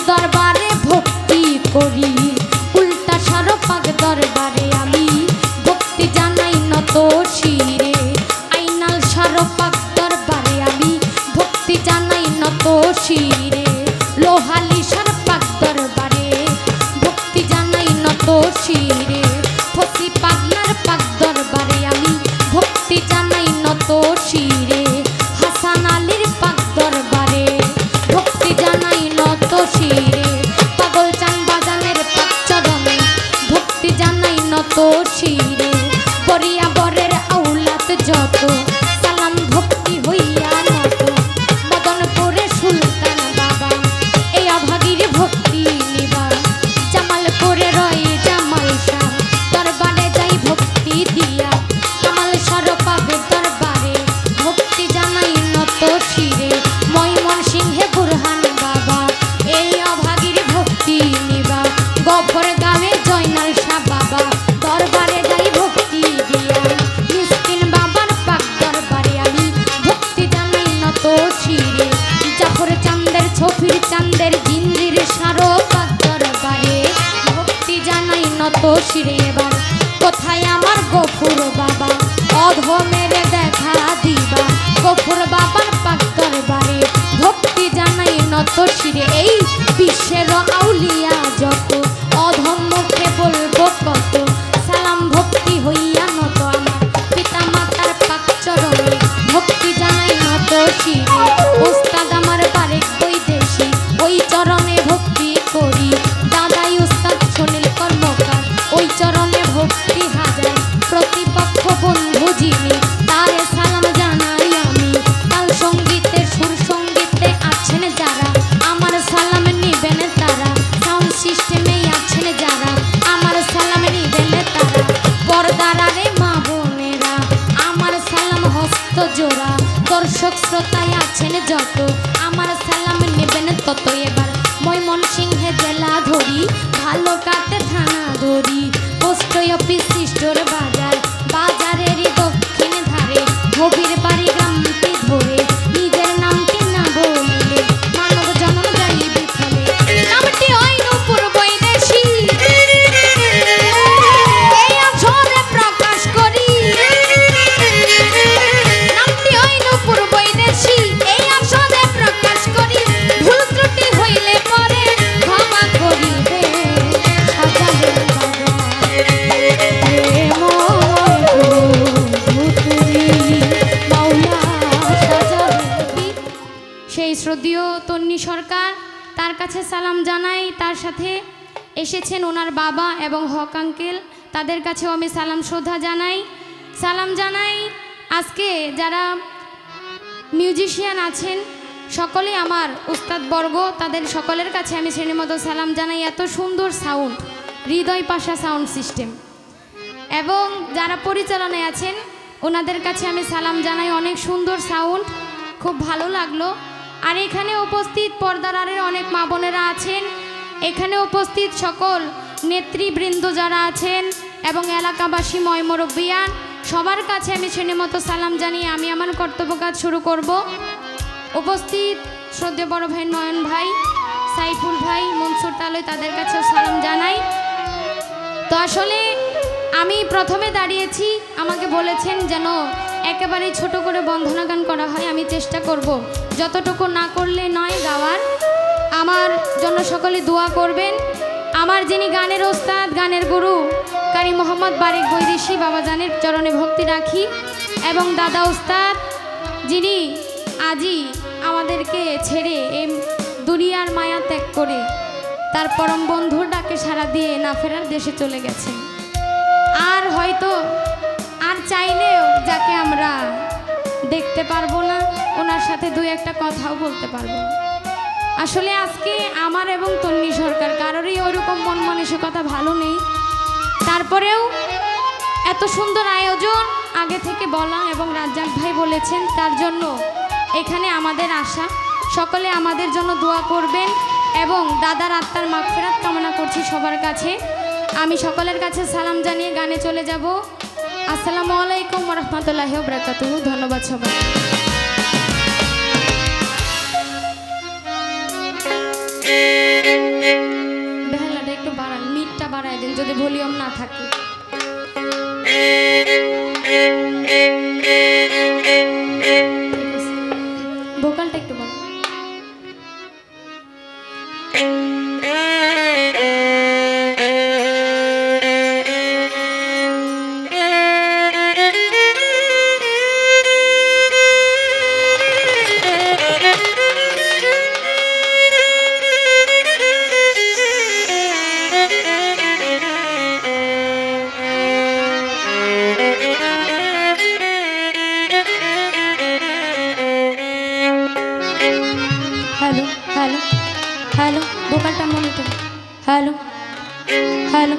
দরবারে ভক্তি করি, উল্টা সারপাক দরবারে আমি ভক্তি জানাই নত শিরে। আইনাল সারপাক দরবারে আমি ভক্তি জানাই নত শিরে। লোহালি সারপাক দরবারে ভক্তি জানাই নত শিরে। ফসি পাগলার পাক দরবারে আমি ভক্তি জানাই নত শিরে। হাসান আলীর পাক দরবারে ভক্তি জানাই নত শিরে। পাগল চান বাজানের পাক চরণে ভক্তি জানাই নত শিরে। বরিয়া বরের আউলাত যত সালাম ভক্তি হইয়া নত। মদনপুরে সুলতান বাবা এই অভাগীর ভক্তি নিবা। জামালপুরে রয় জামাল শাহ দরবারে যাই ভক্তি দিয়া। কামাল সারপাক দরবারে ভক্তি জানাই নত শিরে। ময়মনসিংহে বুরহান বাবা এই অভাগীর ভক্তি নিবা। গফর গাঁয়ে জয়নাল শাহ বাবা দরবারে যাই ভক্তি দিয়া। মিসকিন বাবার পাক দরবারে আমি ভক্তি জানাই নত শিরে। জাফর চান্দের ছফির চান্দের জিন্দির সারপাক দরবারে ভক্তি জানাই নত শিরে। এবার কোথায় আমার গফুর বাবা অধমের দেখা দিবা। গফুর বাবার পাক দরবারে ভক্তি জানাই নত শিরে। এই বিশ্বের আউলিয়া যত অধম মুখে বলবো কত সালাম ভক্তি হইয়া নত। আমার পিতা মাতার পাক চরণে ভক্তি জানাই নত শিরে। ওস্তাদ আমার বারেক বৈদেশি ওই চরণে ভক্তি করি। দাদাই উস্তাদ সুনীল কর্মকার ওই চরণে ভক্তি হাজার। প্রতিপক্ষ বন্ধু যিনি তারে সালাম জানাই আমি। তাল সঙ্গীতের সুর সঙ্গীতে আছেন যারা আমার সালাম নিবেন তারা। সাউন্ড সিস্টেমে আছেন যারা আমার সালাম নিবেন তারা। পর্দারে মা বোনেরা আমার সালাম হস্ত জোড়া। দর্শক শ্রোতায় আছেন যত আমার সালাম নেবেন তত। এবার ময়মনসিংহে জেলা ধরি ভালো কাটে থানা ধরি। পোস্ট অফিস স্টোর বাজার বাজারেরই দক্ষিণ ধারে। গভীর বাড়ি গ্রামটি ধরে নিজের নামটি না বললে মানব জনম যাই বিফলে। নামটি হয় নূপুর বৈদেশি এই অক্ষরে প্রকাশ করি। নামটি হয় নূপুর বৈদেশি এই অক্ষরে প্রকাশ করি। ভুল ত্রুটি হইলে পরে ক্ষমা করিবে। সাজালেন সেই শ্রদ্ধেয় তন্নি সরকার তার কাছে সালাম জানাই। তার সাথে এসেছেন ওনার বাবা এবং হক আঙ্কেল, তাদের কাছেও আমি সালাম শ্রদ্ধা জানাই। সালাম জানাই আজকে যারা মিউজিশিয়ান আছেন সকলে আমার উস্তাদ বর্গ, তাদের সকলের কাছে আমি শ্রেণীমতো সালাম জানাই। এত সুন্দর সাউন্ড, হৃদয় পাশা সাউন্ড সিস্টেম। এবং যারা পরিচালনায় আছেন ওনাদের কাছে আমি সালাম জানাই। অনেক সুন্দর সাউন্ড, খুব ভালো লাগলো। আর এখানে উপস্থিত পর্দার আড়ের অনেক মা বোনেরা আছেন, এখানে উপস্থিত সকল নেতৃবৃন্দ যারা আছেন এবং এলাকাবাসী ময়মুরব্বিয়ান সবার কাছে আমি শ্রেণীমতো সালাম জানিয়ে আমি আমার কর্তব্য কাজ শুরু করব। উপস্থিত শ্রদ্ধেয় বড় ভাই নয়ন ভাই, সাইফুল ভাই, মনসুর তালয়, তাদের কাছেও সালাম জানাই। তো আসলে আমি প্রথমে দাঁড়িয়েছি, আমাকে বলেছেন যেন একেবারেই ছোট করে বন্দনা গান করা হয়। আমি চেষ্টা করব যতটুকু না করলে নয় গাওয়ার। আমার জন্য সকলে দোয়া করবেন। আমার যিনি গানের ওস্তাদ, গানের গুরু কারি মোহাম্মদ বারেক বৈদেশি বাবাজানের চরণে ভক্তি রাখি। এবং দাদা ওস্তাদ যিনি আজই আমাদেরকে ছেড়ে এই দুনিয়ার মায়া ত্যাগ করে তার পরম বন্ধুর ডাকে সাড়া দিয়ে না ফেরার দেশে চলে গেছেন। আর হয়তো আর চাইলেও যাকে আমরা দেখতে পারবো না, ওনার সাথে দুই একটা কথাও বলতে পারবো না। আসলে আজকে আমার এবং তন্নি সরকার কারোরই ওইরকম মন মানসিকতা ভালো নেই। তারপরেও এত সুন্দর আয়োজন আগে থেকে বলা এবং রাজ্জাক ভাই বলেছেন, তার জন্য এখানে আমাদের আশা। সকলে আমাদের জন্য দোয়া করবেন এবং দাদার আত্মার মাগফিরাত কামনা করছি সবার কাছে। আমি সকলের কাছে সালাম জানিয়ে গানে চলে যাব। আসসালামু আলাইকুম ওয়া রাহমাতুল্লাহি ওয়া বারাকাতুহু। ধন্যবাদ সবাই। বাড়াই দিন যদি ভলিউম না থাকে। ভোকালটা একটু বল। হ্যালো হ্যালো হ্যালো, ভোকালটা মনিটর। হ্যালো হ্যালো,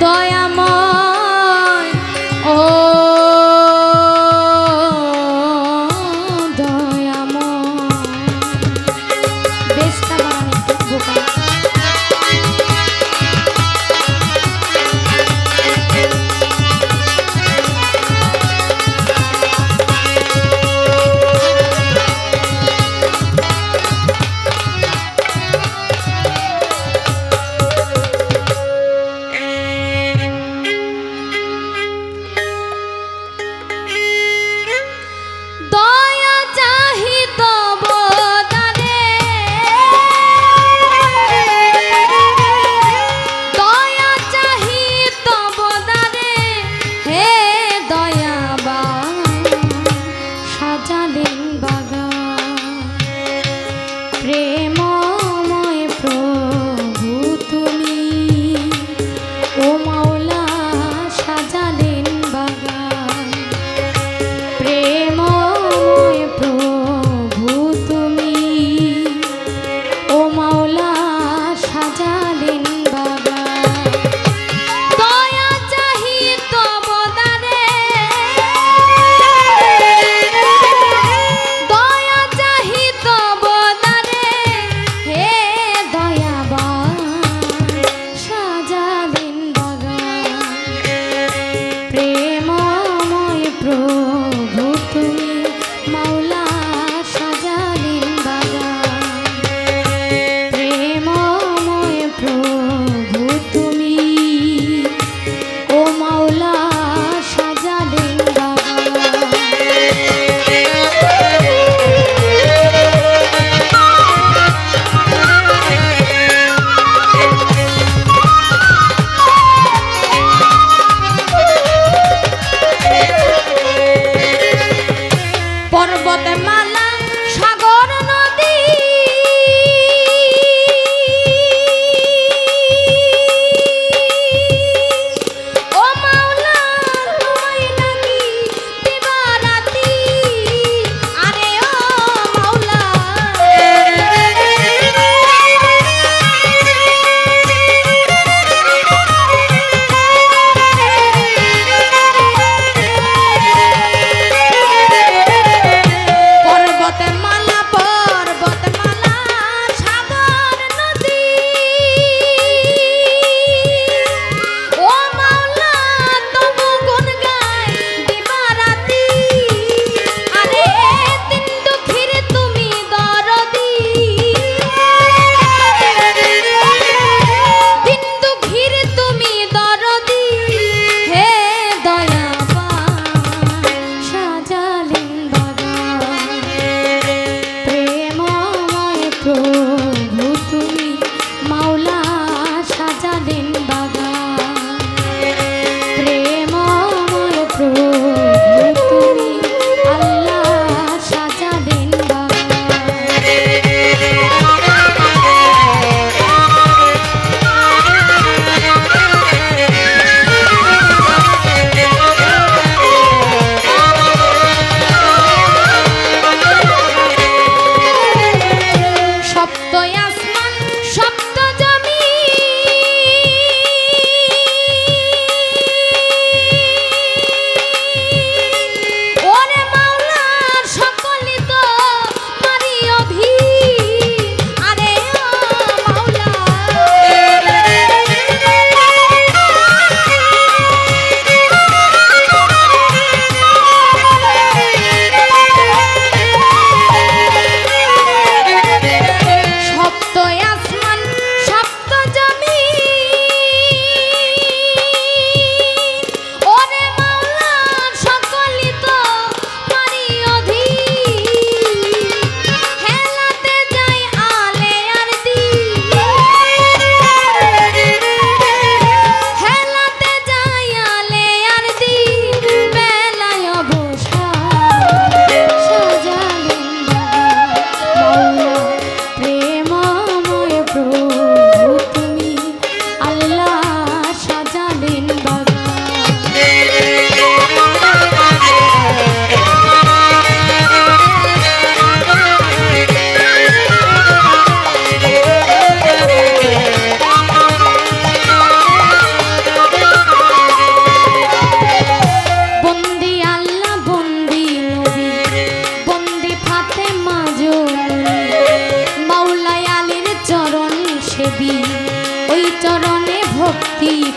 দয়াময় ও দয়াময়, বেশটা বাড়ান একটু ভোকাল।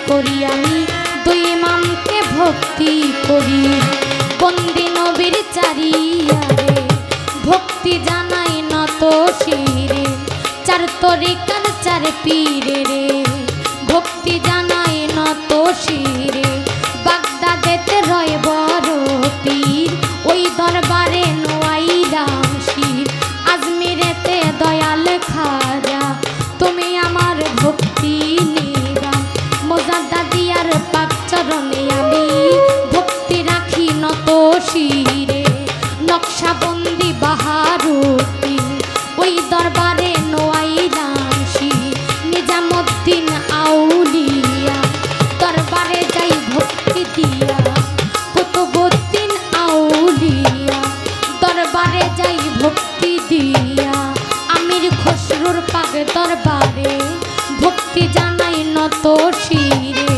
করি আমি দুই ইমামকে ভক্তি করি বন্দি নবীর চারিয়ারে ভক্তি জানাই নত শিরে চার তরিকার চার পীরে রে ভক্তি জানাই নত শিরে বাগদাদেতে রয় বড় পীর ওই দরবারে নোয়াইলাম শির আজমিরেতে দয়াল খাজা তুমি আমার ভক্তি নিবা মোজাদ্দাদিয়ার পাক চরণে আমি ভক্তি রাখি নত শিরে নকশাবন্দি বাহারুদ্দিন ওই দরবারে নোয়াইলাম শির নিজামুদ্দিন আউলিয়া দরবারে যাই ভক্তি দিয়া কুতুবুদ্দিন আউলিয়া দরবারে যাই ভক্তি দিয়া আমির খসরুর পাক দরবারে ভক্তি জানাই নত শিরে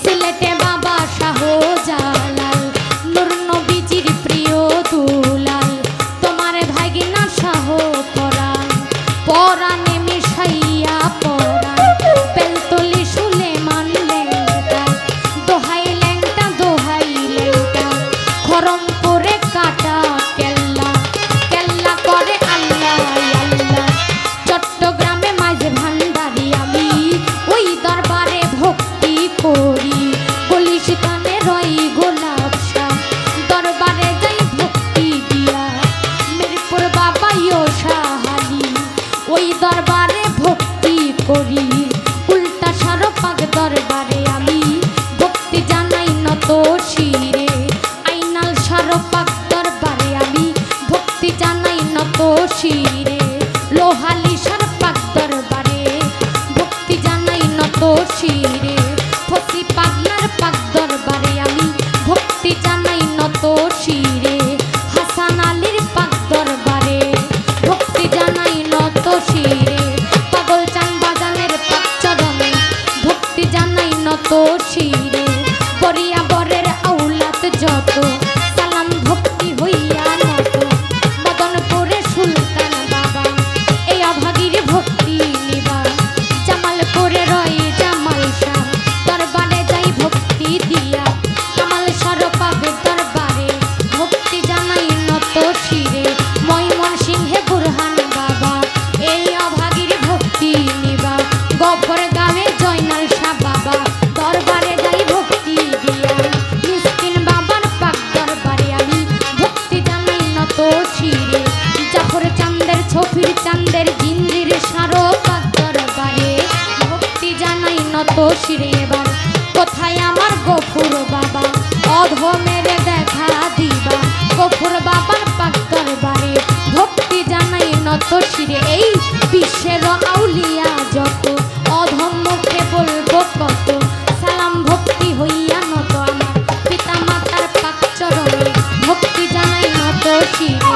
সিলেটে বাবা শাহজালাল নূর নবীজির প্রিয় দুলাল তোমার ভাগিনা শাহ পরাণ পরাণে মিশাইয়া পরাণ বেলতলি সুলেমান লেংটা দোহাই লেংটা খরম করে কাটা কেল্লা কেল্লা করে আল্লাহ আল্লাহ চট্টগ্রামে মাঝে ভান্ডারি আমি ওই দরবারে ভক্তি করি গলিশিতানে রই গোলাপ শাহ দরবারে যাই ভক্তি দিয়া মিরপুর বাবা শাহালি ওই দরবারে ভক্তি করি উল্টা সারো পাক দরবারে আমি ভক্তি জানাই নত শিরে আইনাল সারো পাক দরবারে আমি ভক্তি জানাই নত শিরে লোহালি সারো পাক দরবারে ভক্তি জানাই নত শিরে ফসি পাগলার পাক দরবারে আমি ভক্তি জানাই নত শিরে হাসান আলীর পাক দরবারে ভক্তি জানাই নত শিরে পাগল চান বাজানের পাক চরণে ভক্তি জানাই নত শিরে বরিয়া বরের আউলাত যত সালাম ভক্তি হইয়া নত মদনপুরে সুলতান বাবা এই অভাগীর ভক্তি নিবা জামালপুরে রয় জামাল শাহ দরবারে যাই ভক্তি দিয়া কামাল সরপাগ দরবারে ভক্তি জানাই নত শিরে ময়মনসিংহে বুরহান বাবা এই অভাগীর ভক্তি নিবা গফর গাঁয়ে জয়নাল শাহ বাবা দরবারে যাই ভক্তি দিয়া মিসকিন বাবার পাক দরবারে আমি ভক্তি জানাই নত শিরে জাফর চান্দের ছফির চান্দের জিন্দির সারো পাক দরবারে ভক্তি জানাই নত শিরে এবার কোথায় আমার গফুর বাবা অধমের দেখা দিবা গফুর বাবার পাক দরবারে ভক্তি জানাই নত শিরে এই বিশ্বের আউলিয়া যত অধম মুখে বলবো কত সালাম ভক্তি হইয়া নত আমার পিতা মাতার পাক চরণে ভক্তি জানাই নত শিরে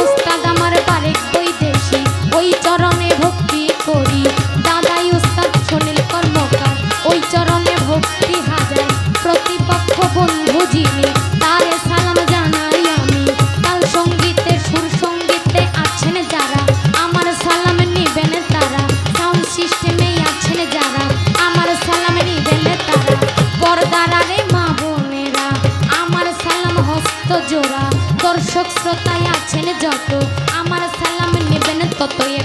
উস্তাদ আমার বারেক বৈদেশি ওই চরণে ভক্তি করি দাদাই উস্তাদ সুনীল কর্মকার ওই চরণে ভক্তি হাজার প্রতিপক্ষ বন্ধু যিনি তারে সালাম জানাই আমি তাল সঙ্গীতে সুর সঙ্গীতে আছেন যারা আমার সালাম নিবেন তারা সাউন্ড সিস্টেমে আছেন যারা আমার সালাম নিবেন তারা পর্দারে মা বোনেরা আমার সালাম হস্ত জোড়া দর্শক শ্রোতায় আছেন যত আমার সালাম নিবেন ততই